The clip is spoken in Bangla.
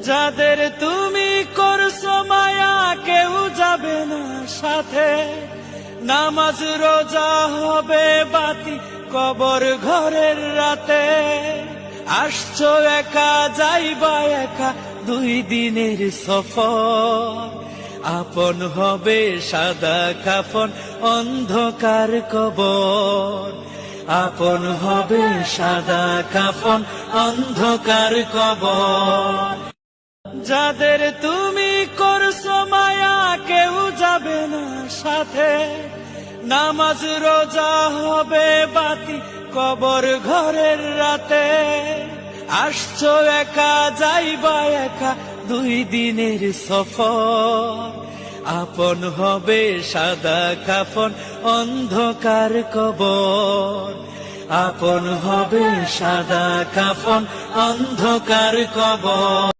যাদের তুমি করছো মায়া কেউ যাবে না সাথে, নামাজ রোজা হবে বাতি কবর ঘরের রাতে। আসছো একা যাইবা একা 2 দিনের সফর, আপন হবে সাদা কাফন অন্ধকার কবর, আপন হবে সাদা কাফন অন্ধকার কবর। যাদের তুমি করছো মায়া কেউ যাবে না সাথে, নামাজ রোজা হবে বাতি কবর ঘরের রাতে। আসছো একা যাইবা একা 2 দিনের সফর, আপন হবে সাদা কাফন অন্ধকার কবর, আপন হবে সাদা কাফন অন্ধকার কবর।